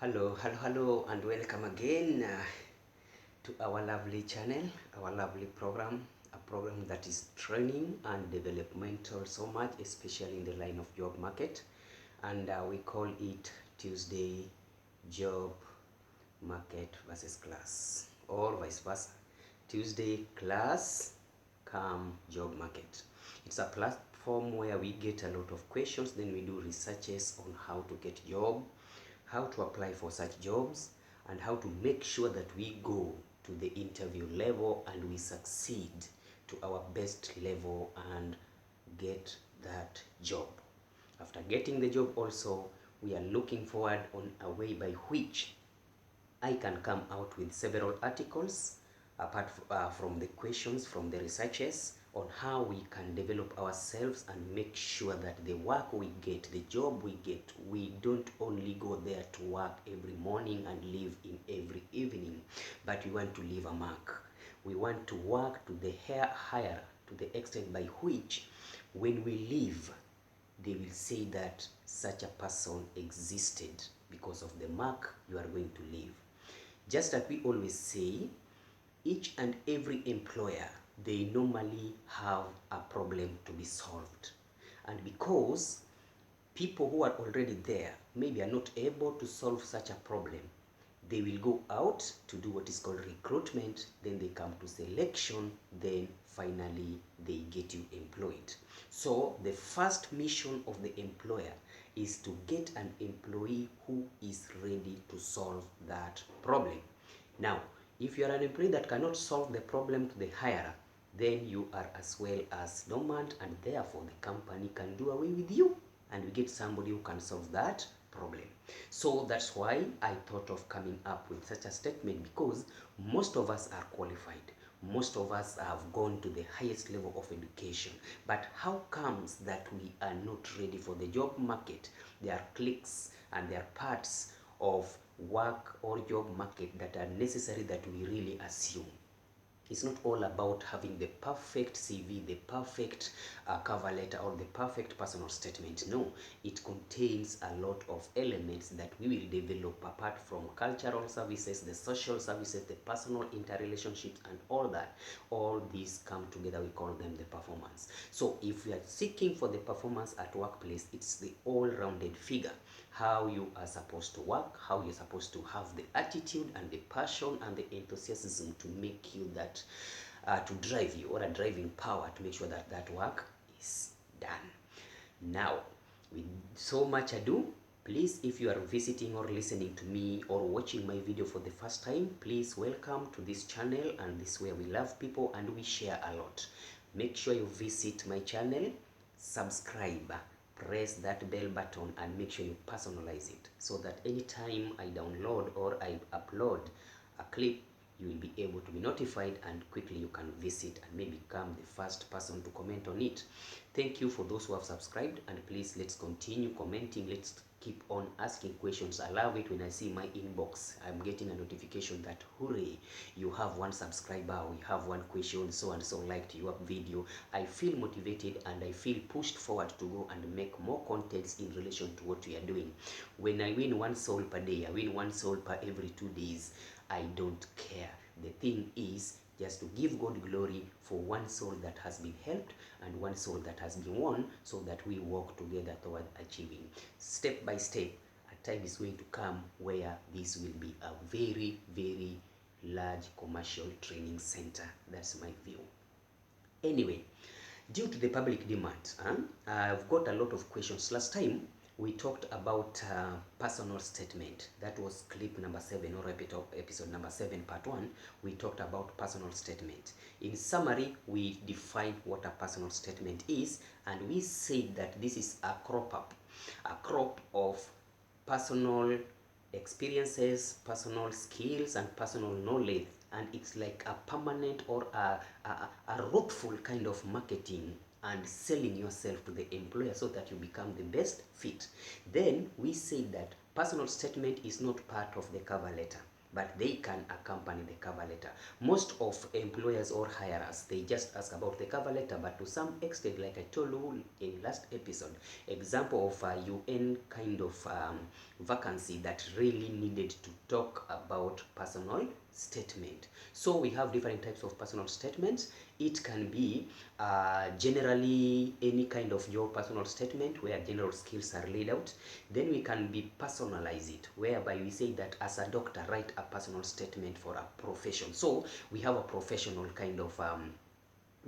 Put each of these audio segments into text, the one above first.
Hello, and welcome again to our lovely channel, our lovely program, a program that is training and developmental so much, especially in the line of job market. And we call it Tuesday Job Market versus Class, or vice versa. Tuesday class, come job market. It's a platform where we get a lot of questions, then we do researches on how to get job, how to apply for such jobs, and how to make sure that we go to the interview level and we succeed to our best level and get that job. After getting the job also, we are looking forward on a way by which I can come out with several articles apart from the questions from the researchers on how we can develop ourselves and make sure that the work we get, the job we get, we don't only go there to work every morning and leave in every evening, but we want to leave a mark. We want to work to the higher, to the extent by which when we leave, they will say that such a person existed because of the mark you are going to leave. Just as we always say, each and every employer, they normally have a problem to be solved. And because people who are already there maybe are not able to solve such a problem, they will go out to do what is called recruitment, then they come to selection, then finally they get you employed. So the first mission of the employer is to get an employee who is ready to solve that problem. Now, if you are an employee that cannot solve the problem to the hirer, then you are as well as dormant, and therefore the company can do away with you and we get somebody who can solve that problem. So that's why I thought of coming up with such a statement, because most of us are qualified. Most of us have gone to the highest level of education. But how comes that we are not ready for the job market? There are cliques and there are parts of work or job market that are necessary that we really assume. It's not all about having the perfect CV, the perfect cover letter, or the perfect personal statement. No, it contains a lot of elements that we will develop apart from cultural services, the social services, the personal interrelationships, and all that. All these come together, we call them the performance. So if we are seeking for the performance at workplace, it's the all-rounded figure. How you are supposed to work, how you're supposed to have the attitude and the passion and the enthusiasm to make you that, to drive you, or a driving power to make sure that that work is done. Now, with so much ado, please, if you are visiting or listening to me or watching my video for the first time, please welcome to this channel, and this is where we love people and we share a lot. Make sure you visit my channel, subscribe, press that bell button, and make sure you personalize it so that anytime I download or I upload a clip, you will be able to be notified, and quickly you can visit and maybe become the first person to comment on it. Thank you for those who have subscribed, and please, let's continue commenting. Let's keep on asking questions. I love it when I see my inbox, I'm getting a notification that hooray, you have one subscriber, we have one question, so and so liked your video. I feel motivated and I feel pushed forward to go and make more contents in relation to what we are doing. When I win one soul per day, I win one soul per every 2 days, I don't care. The thing is just to give God glory for one soul that has been helped and one soul that has been won, so that we walk together toward achieving. Step by step, a time is going to come where this will be a very, very large commercial training center. That's my view. Anyway, due to the public demand, I've got a lot of questions. Last time we talked about personal statement. That was clip number 7, or episode number 7, part 1. We talked about personal statement. In summary, we defined what a personal statement is, and we said that this is a crop of personal experiences, personal skills, and personal knowledge, and it's like a permanent or a rootful kind of marketing and selling yourself to the employer so that you become the best fit. Then we say that personal statement is not part of the cover letter. but they can accompany the cover letter. Most of employers or hirers, they just ask about the cover letter, but to some extent, like I told you in last episode, example of a UN kind of vacancy that really needed to talk about personal statement. So we have different types of personal statements. It can be generally any kind of your personal statement where general skills are laid out. Then we can be personalize it, whereby we say that as a doctor, write a personal statement for a profession. So we have a professional kind of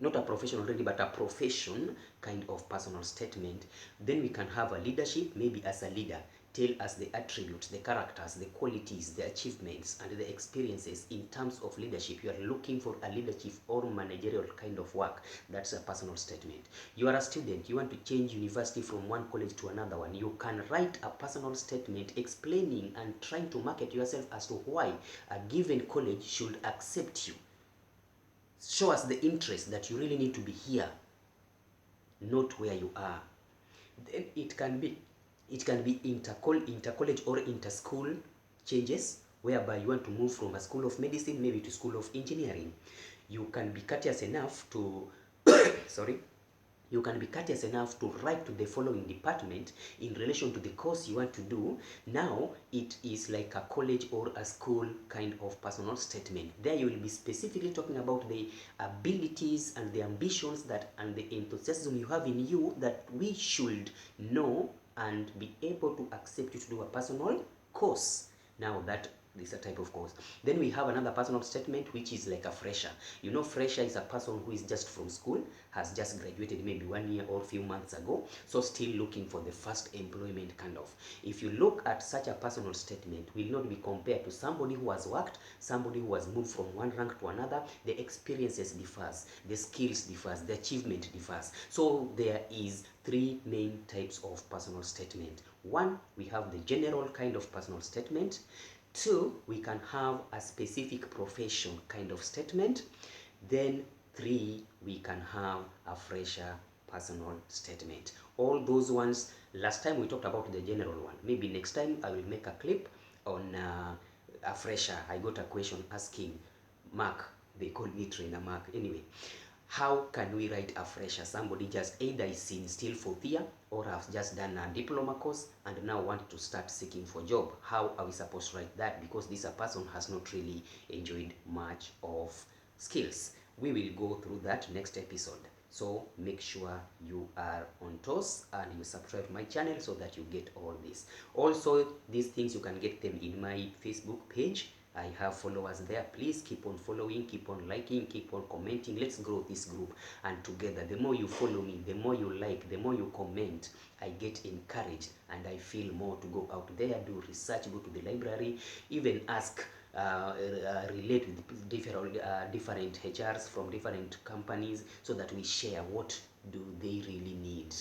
not a professional really, but a profession kind of personal statement. Then we can have a leadership, maybe as a leader, tell us the attributes, the characters, the qualities, the achievements, and the experiences in terms of leadership. You are looking for a leadership or managerial kind of work. That's a personal statement. You are a student, you want to change university from one college to another one. You can write a personal statement explaining and trying to market yourself as to why a given college should accept you. Show us the interest that you really need to be here, not where you are. Then it can be inter-college or inter-school changes, whereby you want to move from a school of medicine maybe to school of engineering. You can be courteous enough to sorry, you can be courteous enough to write to the following department in relation to the course you want to do. Now it is like a college or a school kind of personal statement. There you will be specifically talking about the abilities and the ambitions that and the enthusiasm you have in you that we should know and be able to accept you to do a personal course. Now that is a type of course. Then we have another personal statement, which is like a fresher. You know, fresher is a person who is just from school, has just graduated maybe 1 year or a few months ago, so still looking for the first employment kind of. If you look at such a personal statement, will not be compared to somebody who has worked, somebody who has moved from one rank to another. The experiences differs, the skills differs, the achievement differs. So there is three main types of personal statement. One, we have the general kind of personal statement. Two, we can have a specific profession kind of statement. Then three, we can have a fresher personal statement. All those ones, last time we talked about the general one. Maybe next time I will make a clip on a fresher. I got a question asking Mark, they call me trainer Mark. Anyway, how can we write a fresher? Somebody just either is in still fourth year or has just done a diploma course and now want to start seeking for job. How are we supposed to write that? Because this person has not really enjoyed much of skills. We will go through that next episode. So make sure you are on toes and you subscribe to my channel so that you get all this. Also, these things you can get them in my Facebook page. I have followers there. Please keep on following, keep on liking, keep on commenting. Let's grow this group. And together, the more you follow me, the more you like, the more you comment, I get encouraged and I feel more to go out there, do research, go to the library, even ask, relate with different HRs from different companies so that we share what do they really need.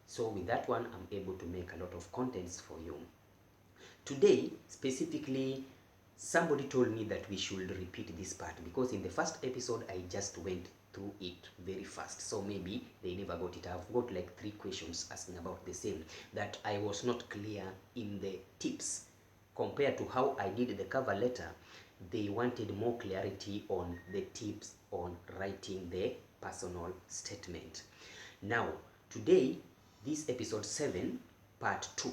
So with that one, I'm able to make a lot of contents for you. Today, specifically, somebody told me that we should repeat this part because in the first episode I just went through it very fast, so maybe they never got it. I've got like 3 questions asking about the same that I was not clear in the tips compared to how I did the cover letter. They wanted more clarity on the tips on writing the personal statement. Now today, this episode 7 part 2,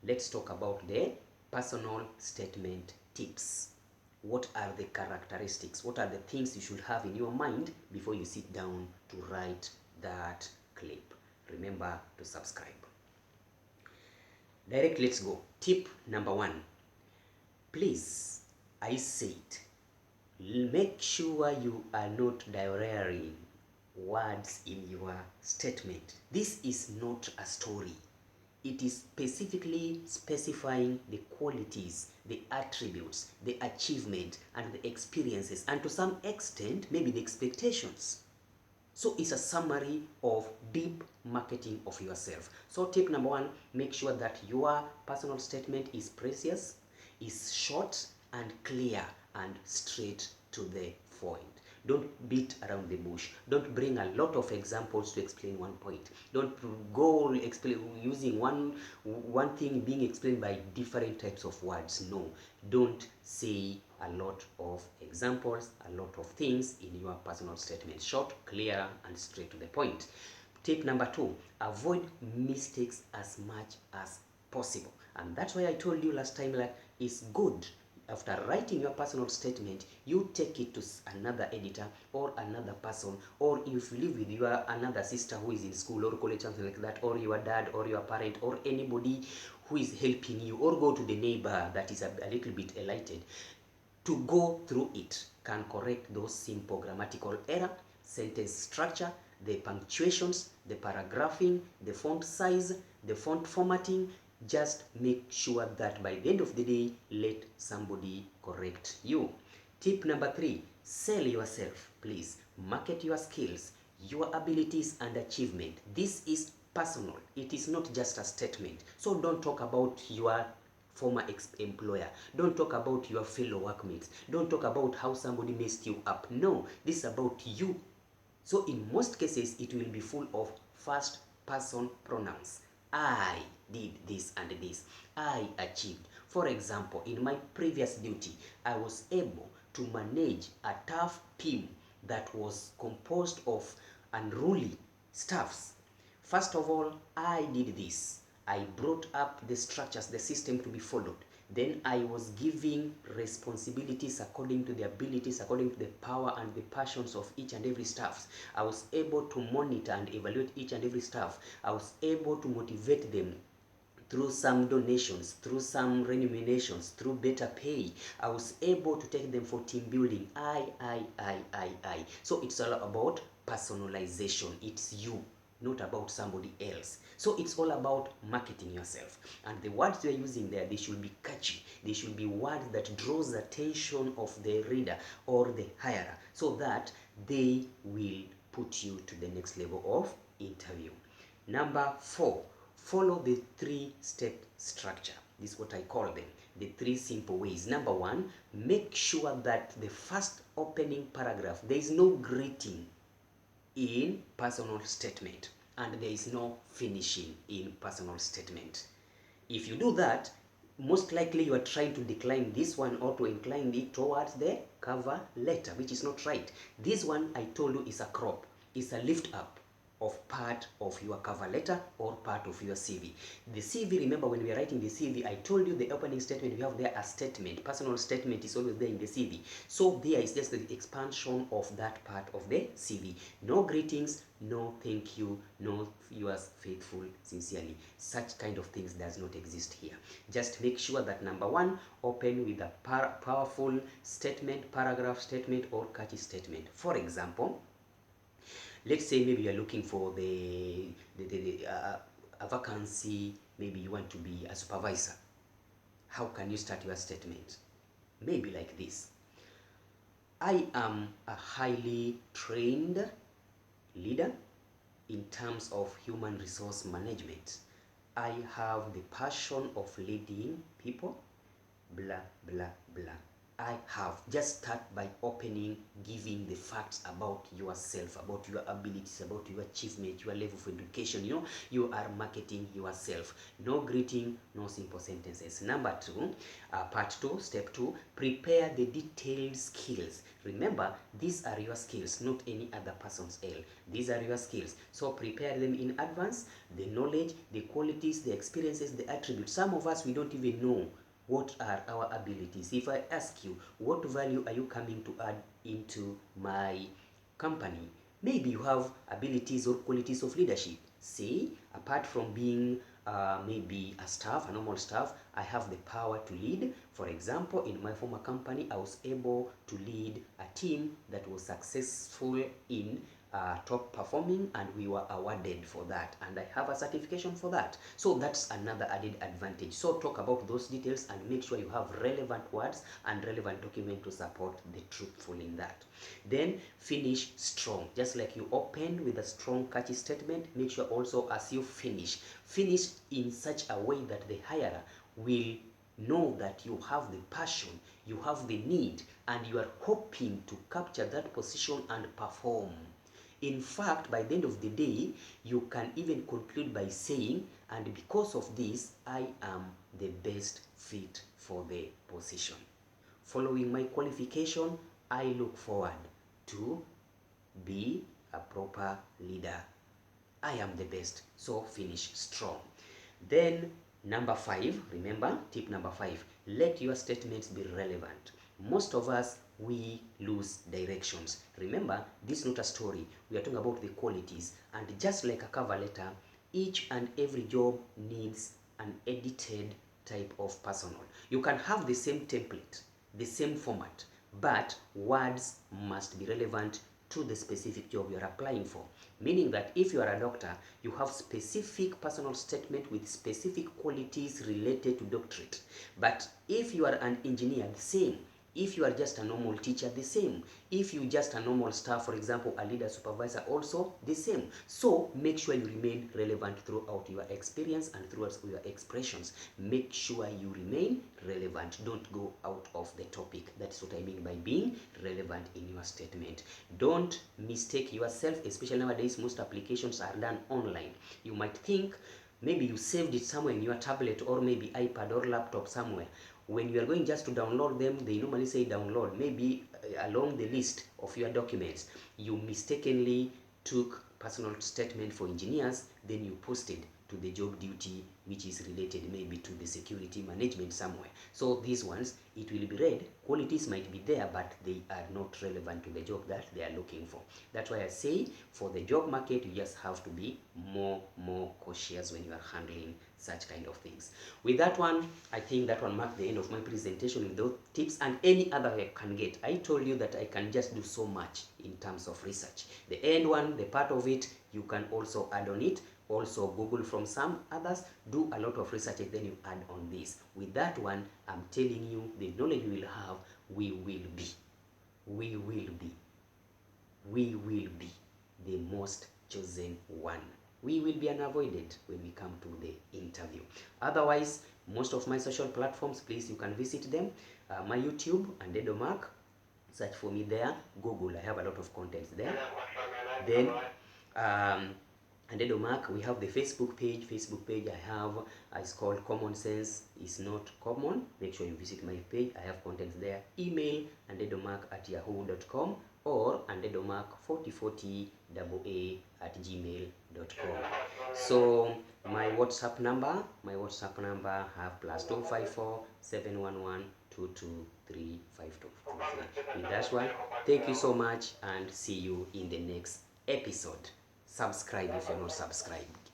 let's talk about the personal statement tips. What are the characteristics? What are the things you should have in your mind before you sit down to write that clip? Remember to subscribe. Direct, let's go. Tip number 1. Please, I said, make sure you are not diarrheaing words in your statement. This is not a story. It is specifically specifying the qualities, the attributes, the achievement, and the experiences, and to some extent, maybe the expectations. So it's a summary of deep marketing of yourself. So tip number 1, make sure that your personal statement is precious, is short and clear and straight to the point. Don't beat around the bush. Don't bring a lot of examples to explain one point. Don't go explain using one thing being explained by different types of words. No, don't say a lot of examples, a lot of things in your personal statement. Short, clear, and straight to the point. Tip number 2, avoid mistakes as much as possible. And that's why I told you last time, like, it's good after writing your personal statement, you take it to another editor or another person, or if you live with your another sister who is in school or college, something like that, or your dad or your parent or anybody who is helping you, or go to the neighbor that is a little bit enlightened, to go through it, can correct those simple grammatical error, sentence structure, the punctuations, the paragraphing, the font size, the font formatting. Just make sure that by the end of the day, let somebody correct you. Tip number 3, sell yourself, please. Market your skills, your abilities and achievement. This is personal. It is not just a statement. So don't talk about your former employer. Don't talk about your fellow workmates. Don't talk about how somebody messed you up. No, this is about you. So in most cases, it will be full of first person pronouns. I did this and this. I achieved. For example, in my previous duty, I was able to manage a tough team that was composed of unruly staffs. First of all, I did this. I brought up the structures, the system to be followed. Then I was giving responsibilities according to the abilities, according to the power and the passions of each and every staff. I was able to monitor and evaluate each and every staff. I was able to motivate them through some donations, through some remunerations, through better pay. I was able to take them for team building. I. So it's all about personalization. It's you, not about somebody else. So it's all about marketing yourself. And the words you're using there, they should be catchy. They should be words that draws the attention of the reader or the hirer, so that they will put you to the next level of interview. Number 4, follow the 3-step structure. This is what I call them, the 3 simple ways. Number 1, make sure that the first opening paragraph, there is no greeting in personal statement, and there is no finishing in personal statement. If you do that, most likely you are trying to decline this one or to incline it towards the cover letter, which is not right. This one, I told you, is a crop. It's a lift up of part of your cover letter or part of your CV. The CV, remember when we are writing the CV, I told you the opening statement, we have there a statement. Personal statement is always there in the CV. So there is just the expansion of that part of the CV. No greetings, no thank you, no yours faithful, sincerely. Such kind of things does not exist here. Just make sure that number 1, open with a powerful statement, paragraph statement, or catchy statement. For example, let's say maybe you're looking for a vacancy, maybe you want to be a supervisor. How can you start your statement? Maybe like this: I am a highly trained leader in terms of human resource management. I have the passion of leading people, blah, blah, blah. I have. Just start by opening, giving the facts about yourself, about your abilities, about your achievement, your level of education. You know, you are marketing yourself. No greeting, no simple sentences. Number 2, part 2, step 2, prepare the detailed skills. Remember, these are your skills, not any other person's L. These are your skills. So prepare them in advance, the knowledge, the qualities, the experiences, the attributes. Some of us, we don't even know what are our abilities. If I ask you, what value are you coming to add into my company? Maybe you have abilities or qualities of leadership. Say, apart from being maybe a staff, a normal staff, I have the power to lead. For example, in my former company, I was able to lead a team that was successful in top performing, and we were awarded for that, and I have a certification for that. So that's another added advantage. So talk about those details and make sure you have relevant words and relevant document to support the truthful in that. Then finish strong. Just like you opened with a strong catchy statement, make sure also as you finish in such a way that the hirer will know that you have the passion, you have the need, and you are hoping to capture that position and perform. In fact, by the end of the day, you can even conclude by saying, and because of this, I am the best fit for the position. Following my qualification, I look forward to be a proper leader. I am the best, so finish strong. Then number 5, remember tip number 5, let your statements be relevant. Most of us, we lose directions. Remember, this is not a story. We are talking about the qualities, and just like a cover letter, each and every job needs an edited type of personal. You can have the same template, the same format, but words must be relevant to the specific job you are applying for. Meaning that if you are a doctor, you have specific personal statement with specific qualities related to doctorate. But if you are an engineer, the same. If you are just a normal teacher, the same. If you just a normal staff, for example, a leader supervisor, also the same. So make sure you remain relevant throughout your experience and throughout your expressions. Make sure you remain relevant. Don't go out of the topic. That's what I mean by being relevant in your statement. Don't mistake yourself, especially nowadays most applications are done online. You might think maybe you saved it somewhere in your tablet or maybe iPad or laptop somewhere. When you are going just to download them, they normally say download. Maybe along the list of your documents, you mistakenly took personal statement for engineers, then you posted to the job duty which is related maybe to the security management somewhere. So these ones, it will be read, qualities might be there, but they are not relevant to the job that they are looking for. That's why I say for the job market, you just have to be more cautious when you are handling such kind of things. With that one, I think that one marked the end of my presentation with those tips and any other I can get. I told you that I can just do so much in terms of research. The end one, the part of it, you can also add on it. Also Google from some others, do a lot of research and then you add on this. With that one, I'm telling you, the knowledge you will have, we will be the most chosen one. We will be unavoided when we come to the interview. Otherwise, most of my social platforms, please, you can visit them. My YouTube, Andedo Mark, search for me there. Google, I have a lot of contents there. Then Andedo Mark, we have the Facebook page. I have, it's called Common Sense is Not Common. Make sure you visit my page. I have contents there. Email andedomark@yahoo.com or andedomark4040AA@gmail.com. So my WhatsApp number, I have +254 711 2235223. With that one, thank you so much and see you in the next episode. Subscribe if you're not subscribed.